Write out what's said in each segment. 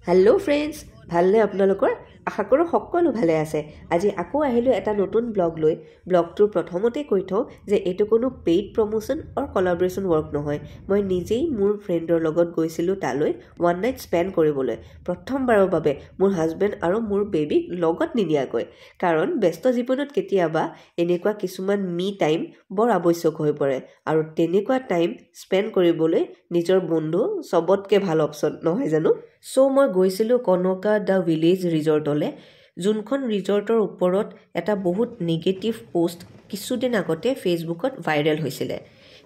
Hello' friends, ভালনে আপোনালোকৰ? আশা কৰোঁ সকলো ভালে আছে। আজি আকৌ আহিলোঁ এটা নতুন ব্লগ লৈ। ব্লগটোৰ প্ৰথমতে কৈ থওঁ যে এইটো কোনো পেইড প্ৰমোশ্যন অৰ কলাবৰেশ্যন ৱৰ্ক নহয়। মই নিজেই মোৰ ফ্ৰেণ্ডৰ লগত গৈছিলোঁ তালৈ ওৱান নাইট স্পেণ্ড কৰিবলৈ, প্ৰথমবাৰৰ বাবে মোৰ হাজবেণ্ড আৰু মোৰ বেবীক লগত নিনিয়াকৈ। কাৰণ ব্যস্ত জীৱনত কেতিয়াবা এনেকুৱা কিছুমান মি টাইম বৰ আৱশ্যক হৈ পৰে, আৰু তেনেকুৱা টাইম স্পেণ্ড কৰিবলৈ নিজৰ বন্ধু চবতকৈ ভাল অপশ্যন নহয় জানো? চ' মই গৈছিলোঁ কনকা দ্য ভিলেজ ৰিজৰ্টলৈ, যোনখন ৰিজৰ্টৰ ওপৰত এটা বহুত নিগেটিভ পোষ্ট কিছুদিন আগতে ফেচবুকত ভাইৰেল হৈছিলে।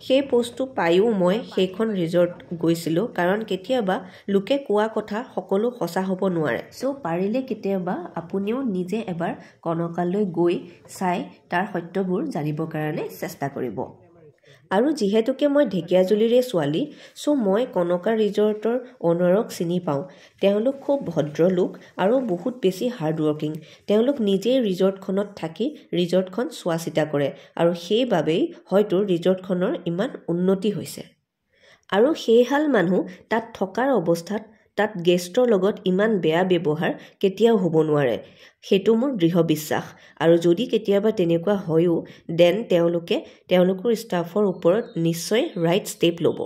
সেই পোষ্টটো পায়ো মই সেইখন ৰিজৰ্ট গৈছিলোঁ, কাৰণ কেতিয়াবা লোকে কোৱা কথা সকলো সঁচা হ'ব নোৱাৰে। চ' পাৰিলে কেতিয়াবা আপুনিও নিজে এবাৰ কনকালৈ গৈ চাই তাৰ সত্যবোৰ জানিবৰ কাৰণে চেষ্টা কৰিব। আৰু যিহেতুকে মই ঢেকীয়াজুলিৰে ছোৱালী, চ' মই কনকা ৰিজৰ্টৰ অ'নাৰক চিনি পাওঁ। তেওঁলোক খুব ভদ্ৰলোক আৰু বহুত বেছি হাৰ্ডৱৰ্কিং। তেওঁলোক নিজেই ৰিজৰ্টখনত থাকি ৰিজৰ্টখন চোৱা চিতা কৰে, আৰু সেইবাবেই হয়তো ৰিজৰ্টখনৰ ইমান উন্নতি হৈছে। আৰু সেইহাল মানুহ তাত থকাৰ অৱস্থাত তাত গেষ্টৰ লগত ইমান বেয়া ব্যৱহাৰ কেতিয়াও হ'ব নোৱাৰে, সেইটো মোৰ দৃঢ় বিশ্বাস। আৰু যদি কেতিয়াবা তেনেকুৱা হয়ো, দেন তেওঁলোকে তেওঁলোকৰ ষ্টাফৰ ওপৰত নিশ্চয় ৰাইট ষ্টেপ ল'ব।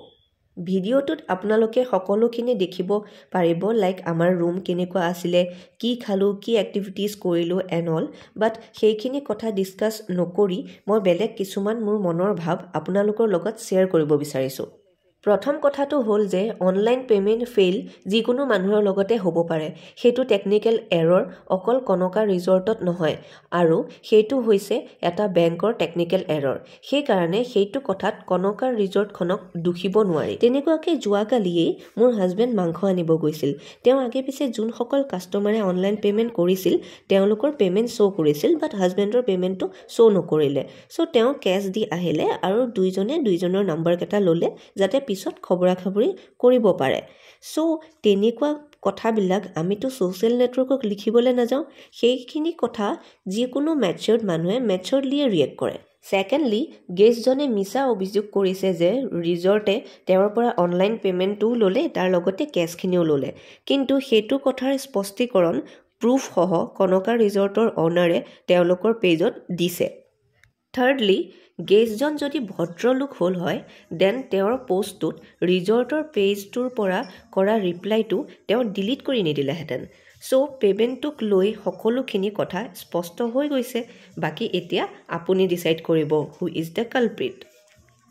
ভিডিঅ'টোত আপোনালোকে সকলোখিনি দেখিব পাৰিব, লাইক আমাৰ ৰুম কেনেকুৱা আছিলে, কি খালোঁ, কি এক্টিভিটিজ কৰিলোঁ এণ্ড অল। বাট সেইখিনি কথা ডিছকাছ নকৰি মই বেলেগ কিছুমান মোৰ মনৰ ভাৱ আপোনালোকৰ লগত শ্বেয়াৰ কৰিব বিচাৰিছোঁ। প্ৰথম কথাটো হ'ল যে অনলাইন পে'মেণ্ট ফেইল যিকোনো মানুহৰ লগতে হ'ব পাৰে। সেইটো টেকনিকেল এৰৰ অকল কনকা ৰিজৰ্টত নহয়, আৰু সেইটো হৈছে এটা বেংকৰ টেকনিকেল এৰৰ। সেইকাৰণে সেইটো কথাত কনকা ৰিজৰ্টখনক দুখিব নোৱাৰি। তেনেকুৱাকৈ যোৱাকালিয়েই মোৰ হাজবেণ্ড মাংস আনিব গৈছিল। তেওঁ আগে পিছে যোনসকল কাষ্টমাৰে অনলাইন পে'মেণ্ট কৰিছিল তেওঁলোকৰ পে'মেণ্ট শ্ব' কৰিছিল, বাট হাজবেণ্ডৰ পে'মেণ্টটো শ্ব' নকৰিলে। চ' তেওঁ কেছ দি আহিলে আৰু দুইজনে দুইজনৰ নাম্বাৰকেইটা ল'লে যাতে পিছত খবৰা খবৰি কৰিব পাৰে। চ' তেনেকুৱা কথাবিলাক আমিতো ছ'চিয়েল নেটৱৰ্কক লিখিবলৈ নাযাওঁ। সেইখিনি কথা যিকোনো মেচিয়ৰ্ড মানুহে মেচিয়ৰ্ডলিয়ে ৰিয়েক্ট কৰে। ছেকেণ্ডলি, গেষ্টজনে মিছা অভিযোগ কৰিছে যে ৰিজৰ্টে তেওঁৰ পৰা অনলাইন পে'মেণ্টটোও ল'লে, তাৰ লগতে কেছখিনিও ল'লে। কিন্তু সেইটো কথাৰ স্পষ্টীকৰণ প্ৰুফসহ কনকা ৰিজৰ্টৰ অ'নাৰে তেওঁলোকৰ পেজত দিছে। থাৰ্ডলি, গেষ্টজন যদি ভদ্ৰলোক হ'ল হয়, দেন তেওঁৰ পোষ্টটোত ৰিজৰ্টৰ পেজটোৰ পৰা কৰা ৰিপ্লাইটো তেওঁ ডিলিট কৰি নিদিলেহেঁতেন। চ' পে'মেণ্টটোক লৈ সকলোখিনি কথা স্পষ্ট হৈ গৈছে। বাকী এতিয়া আপুনি ডিচাইড কৰিব হু ইজ দ্য কালপ্ৰিট।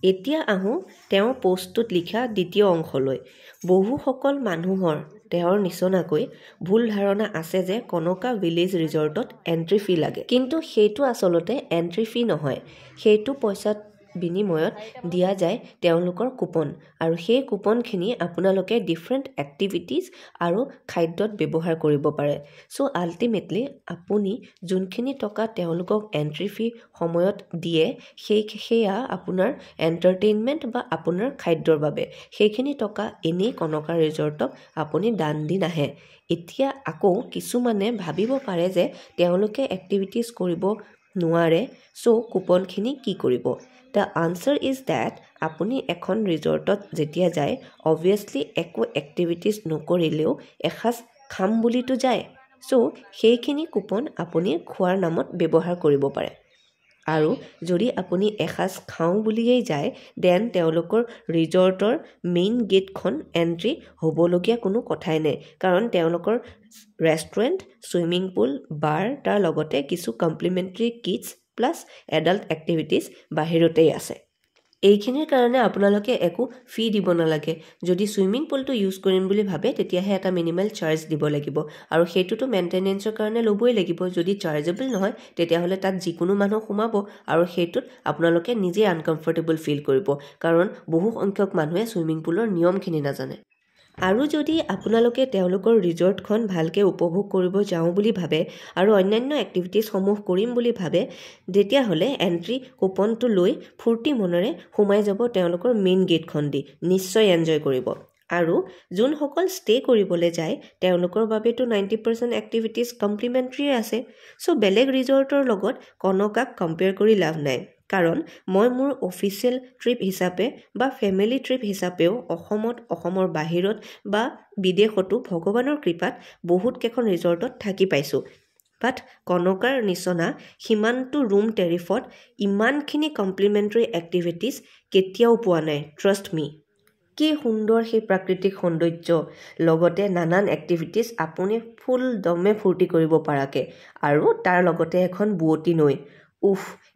এতিয়া আহোঁ তেওঁ পোষ্টটোত লিখা দ্বিতীয় অংশলৈ। বহুসকল মানুহৰ তেওঁৰ নিচিনাকৈ ভুল ধাৰণা আছে যে কনকা ভিলেজ ৰিজৰ্টত এণ্ট্ৰি ফি লাগে, কিন্তু সেইটো আচলতে এণ্ট্ৰি ফি নহয়। সেইটো পইচাত বিনিময়ত দিয়া যায় তেওঁলোকৰ কুপন, আৰু সেই কুপনখিনি আপোনালোকে ডিফাৰেণ্ট এক্টিভিটিজ আৰু খাদ্যত ব্যৱহাৰ কৰিব পাৰে। চ' আল্টিমেটলি আপুনি যোনখিনি টকা তেওঁলোকক এণ্ট্ৰি ফি সময়ত দিয়ে সেয়া আপোনাৰ এণ্টাৰটেইনমেণ্ট বা আপোনাৰ খাদ্যৰ বাবে। সেইখিনি টকা এনেই কনকা ৰিজৰ্টক আপুনি দান দি নাহে। এতিয়া আকৌ কিছুমানে ভাবিব পাৰে যে তেওঁলোকে এক্টিভিটিজ কৰিব নোৱাৰে, চ' কুপনখিনি কি কৰিব? দ্য আনচাৰ ইজ ডেট আপুনি এখন ৰিজৰ্টত যেতিয়া যায়, অবভিয়াছলি একো এক্টিভিটিজ নকৰিলেও এসাঁজ খাম বুলিতো যায়। চ' সেইখিনি কুপন আপুনি খোৱাৰ নামত ব্যৱহাৰ কৰিব পাৰে। আৰু যদি আপুনি এসাঁজ খাওঁ বুলিয়েই যায়, দেন তেওঁলোকৰ ৰিজৰ্টৰ মেইন গেটখন এণ্ট্ৰি হ'বলগীয়া কোনো কথাই নাই, কাৰণ তেওঁলোকৰ ৰেষ্টুৰেণ্ট, ছুইমিং পুল, বাৰ, তাৰ লগতে কিছু complimentary kits plus adult activities বাহিৰতেই আছে। এইখিনিৰ কাৰণে আপোনালোকে একো ফি দিব নালাগে। যদি ছুইমিং পুলটো ইউজ কৰিম বুলি ভাবে তেতিয়াহে এটা মিনিমেল চাৰ্জ দিব লাগিব, আৰু সেইটোতো মেইনটেনেঞ্চৰ কাৰণে ল'বই লাগিব। যদি চাৰ্জেবল নহয় তেতিয়াহ'লে তাত যিকোনো মানুহ সোমাব, আৰু সেইটোত আপোনালোকে নিজে আনকমফৰ্টেবল ফিল কৰিব, কাৰণ বহু সংখ্যক মানুহে ছুইমিং পুলৰ নিয়মখিনি নাজানে। আৰু যদি আপোনালোকে তেওঁলোকৰ ৰিজৰ্টখন ভালকৈ উপভোগ কৰিব যাওঁ বুলি ভাবে আৰু অন্যান্য এক্টিভিটিজসমূহ কৰিম বুলি ভাবে, তেতিয়াহ'লে এণ্ট্ৰি কুপনটো লৈ ফূৰ্তি মনেৰে সোমাই যাব তেওঁলোকৰ মেইন গেটখন দি। নিশ্চয় এনজয় কৰিব। আৰু যোনসকল ষ্টে কৰিবলৈ যায় তেওঁলোকৰ বাবেতো 90% এক্টিভিটিজ কমপ্লিমেণ্টাৰী আছে। চ' বেলেগ ৰিজৰ্টৰ লগত কনকাক কম্পেয়াৰ কৰি লাভ নাই। কাৰণ মই মোৰ অফিচিয়েল ট্ৰিপ হিচাপে বা ফেমিলি ট্ৰিপ হিচাপেও অসমৰ বাহিৰত বা বিদেশতো ভগৱানৰ কৃপাত বহুত কেইখন ৰিজৰ্টত থাকি পাইছোঁ বাট কনকাৰ নিচনা সিমানটো ৰুম টেৰিফত ইমানখিনি কমপ্লিমেণ্টাৰী এক্টিভিটিজ কেতিয়াও পোৱা নাই ট্ৰাষ্ট মি কি সুন্দৰ সেই প্ৰাকৃতিক সৌন্দৰ্য লগতে নানান এক্টিভিটিজ আপুনি ফুল দমে ফূৰ্তি কৰিব পৰাকে আৰু তাৰ লগতে এখন বুৱতী নৈ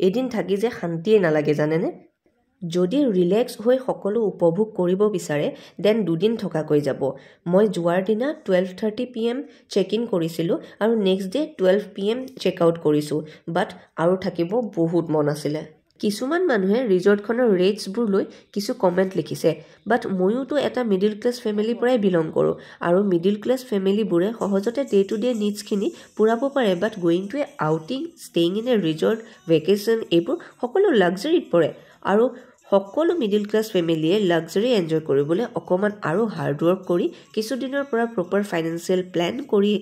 এদিন থাকি যে শান্তিয়ে নালাগে জানেনে যদি ৰিলেক্স হৈ সকলো উপভোগ কৰিব বিচাৰে দেন 2 দিন থকাকৈ যাব মই যোৱাৰ দিনা 12:30 PM চেক ইন কৰিছিলোঁ আৰু next day 12 PM check out কৰিছোঁ বাট আৰু থাকিব বহুত মন আছিলে কিছুমান মানুহে ৰিজৰ্টখনৰ ৰেটছবোৰ লৈ কিছু কমেণ্ট লিখিছে বাট ময়োতো এটা মিডিল ক্লাছ ফেমিলিৰ পৰাই বিলং কৰোঁ আৰু মিডিল ক্লাছ ফেমিলিবোৰে সহজতে ডে টু ডে নিডছখিনি পূৰাব পাৰে but going to a outing staying in a resort vacation এইবোৰ সকলো লাক্সাৰীত পৰে আৰু সকলো মিডিল ক্লাছ ফেমিলিয়ে লাক্সাৰী এনজয় কৰিবলৈ অকণমান আৰু হাৰ্ড ৱৰ্ক কৰি কিছুদিনৰ পৰা প্ৰপাৰ ফাইনেন্সিয়েল প্লেন কৰি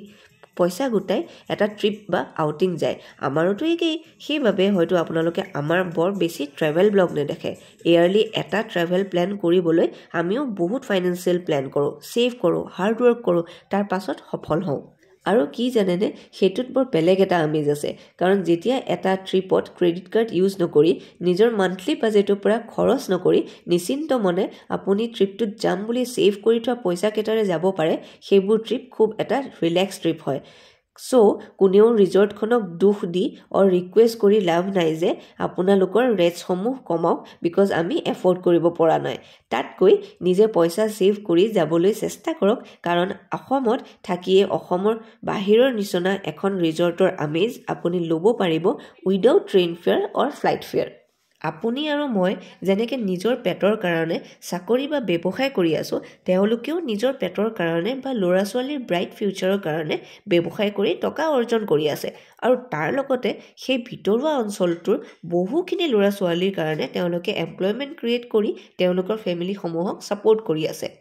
পইচা গোটাই এটা ট্ৰিপ বা আউটিং যায় আমাৰোতো একেই সেইবাবে হয়তো আপোনালোকে আমাৰ বৰ বেছি ট্ৰেভেল ব্লগ নেদেখে ইয়াৰলি এটা ট্ৰেভেল প্লেন কৰিবলৈ আমিও বহুত ফাইনেন্সিয়েল প্লেন কৰোঁ ছেভ কৰোঁ হাৰ্ড ৱৰ্ক কৰোঁ তাৰ পাছত সফল হওঁ আৰু কি জানেনে সেইটোত বৰ বেলেগ এটা আমেজ আছে কাৰণ যেতিয়া এটা ট্ৰিপত ক্ৰেডিট কাৰ্ড ইউজ নকৰি নিজৰ মান্থলি বাজেটৰ পৰা খৰচ নকৰি নিশ্চিন্ত মনে আপুনি ট্ৰিপটোত যাম বুলি ছেভ কৰি থোৱা পইচা কেইটাৰে যাব পাৰে সেইবোৰ ট্ৰিপ খুব এটা ৰিলেক্স ট্ৰিপ হয় চ' কোনেও ৰিজৰ্টখনক দুখ দি ৰিকুৱেষ্ট কৰি লাভ নাই যে আপোনালোকৰ ৰেটছসমূহ কমাওক বিকজ আমি এফৰ্ড কৰিব পৰা নাই তাতকৈ নিজে পইচা ছেভ কৰি যাবলৈ চেষ্টা কৰক কাৰণ অসমত থাকিয়ে অসমৰ বাহিৰৰ নিচিনা এখন ৰিজৰ্টৰ আমেজ আপুনি ল'ব পাৰিব উইদাউট ট্ৰেইন ফেয়াৰ অৰ ফ্লাইট ফেয়াৰ আপুনি আৰু মই যেনেকৈ নিজৰ পেটৰ কাৰণে চাকৰি বা ব্যৱসায় কৰি আছোঁ তেওঁলোকেও নিজৰ পেটৰ কাৰণে বা ল'ৰা ছোৱালীৰ ব্ৰাইট ফিউচাৰৰ কাৰণে ব্যৱসায় কৰি টকা অৰ্জন কৰি আছে আৰু তাৰ লগতে সেই ভিতৰুৱা অঞ্চলটোৰ বহুখিনি ল'ৰা ছোৱালীৰ কাৰণে তেওঁলোকে এমপ্লয়মেণ্ট ক্ৰিয়েট কৰি তেওঁলোকৰ ফেমিলিসমূহক ছাপোৰ্ট কৰি আছে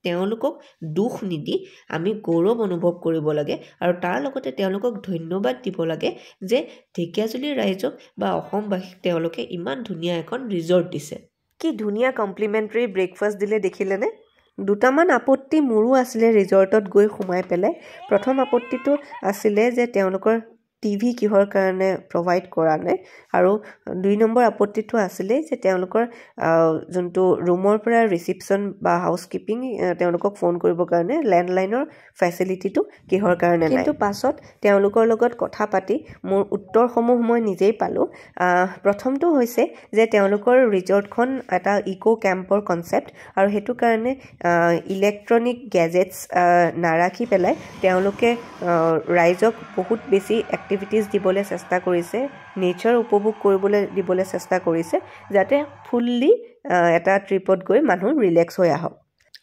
তেওঁলোকক দুখ নিদি আমি গৌৰৱ অনুভৱ কৰিব লাগে আৰু তাৰ লগতে তেওঁলোকক ধন্যবাদ দিব লাগে যে ঢেকীয়াজুলিৰ ৰাইজক বা অসমবাসীক তেওঁলোকে ইমান ধুনীয়া এখন ৰিজৰ্ট দিছে কি ধুনীয়া কমপ্লিমেণ্টাৰী ব্ৰেকফাষ্ট দিলে দেখিলেনে দুটামান আপত্তি মোৰো আছিলে ৰিজৰ্টত গৈ সোমাই পেলাই প্ৰথম আপত্তিটো আছিলে যে তেওঁলোকৰ টিভি কিহৰ কাৰণে প্ৰভাইড কৰা নাই আৰু 2 নম্বৰ আপত্তিটো আছিলে যে তেওঁলোকৰ যোনটো ৰুমৰ পৰা ৰিচিপশ্যন বা হাউচকিপিং তেওঁলোকক ফোন কৰিবৰ কাৰণে লেণ্ডলাইনৰ ফেচিলিটিটো কিহৰ কাৰণে নাই কিন্তু পাছত তেওঁলোকৰ লগত কথা পাতি মোৰ উত্তৰসমূহ মই নিজেই পালোঁ প্ৰথমটো হৈছে যে তেওঁলোকৰ ৰিজৰ্টখন এটা ইকো কেম্পৰ কনচেপ্ট আৰু সেইটো কাৰণে ইলেক্ট্ৰনিক গেজেটছ নাৰাখি পেলাই তেওঁলোকে ৰাইজক বহুত বেছি এক্টিভিটিজ দিবলৈ চেষ্টা কৰিছে নেচাৰ উপভোগ কৰিবলৈ দিবলৈ চেষ্টা কৰিছে যাতে ফুল্লি এটা ট্ৰিপত গৈ মানুহ ৰিলেক্স হৈ আহক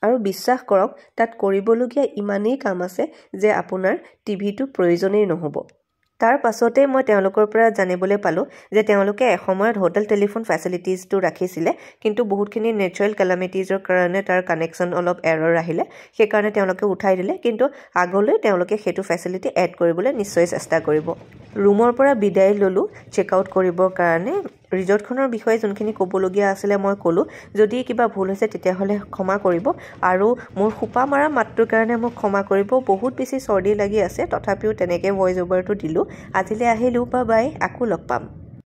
আৰু বিশ্বাস কৰক তাত কৰিবলগীয়া ইমানেই কাম আছে যে আপোনাৰ টিভিটো প্ৰয়োজনেই নহ'ব তাৰ পাছতে মই তেওঁলোকৰ পৰা জানিবলৈ পালোঁ যে তেওঁলোকে এসময়ত হোটেল টেলিফোন ফেচিলিটিজটো ৰাখিছিলে কিন্তু বহুতখিনি নেচাৰেল কেলামিটিজৰ কাৰণে তাৰ কানেকশ্যন অলপ এৰৰ আহিলে সেইকাৰণে তেওঁলোকে উঠাই দিলে কিন্তু আগলৈ তেওঁলোকে সেইটো ফেচিলিটি এড কৰিবলৈ নিশ্চয় চেষ্টা কৰিব ৰুমৰ পৰা বিদায় ল'লোঁ চেক আউট কৰিবৰ কাৰণে ৰিজৰ্টখনৰ বিষয়ে যোনখিনি ক'বলগীয়া আছিলে মই ক'লোঁ যদি কিবা ভুল হৈছে তেতিয়াহ'লে ক্ষমা কৰিব আৰু মোৰ খোপা মৰা মাতটোৰ কাৰণে মোক ক্ষমা কৰিব বহুত বেছি চৰ্দি লাগি আছে তথাপিও তেনেকৈ ভইচ অভাৰটো দিলোঁ আজিলৈ আহিলোঁ বাই আকৌ লগ পাম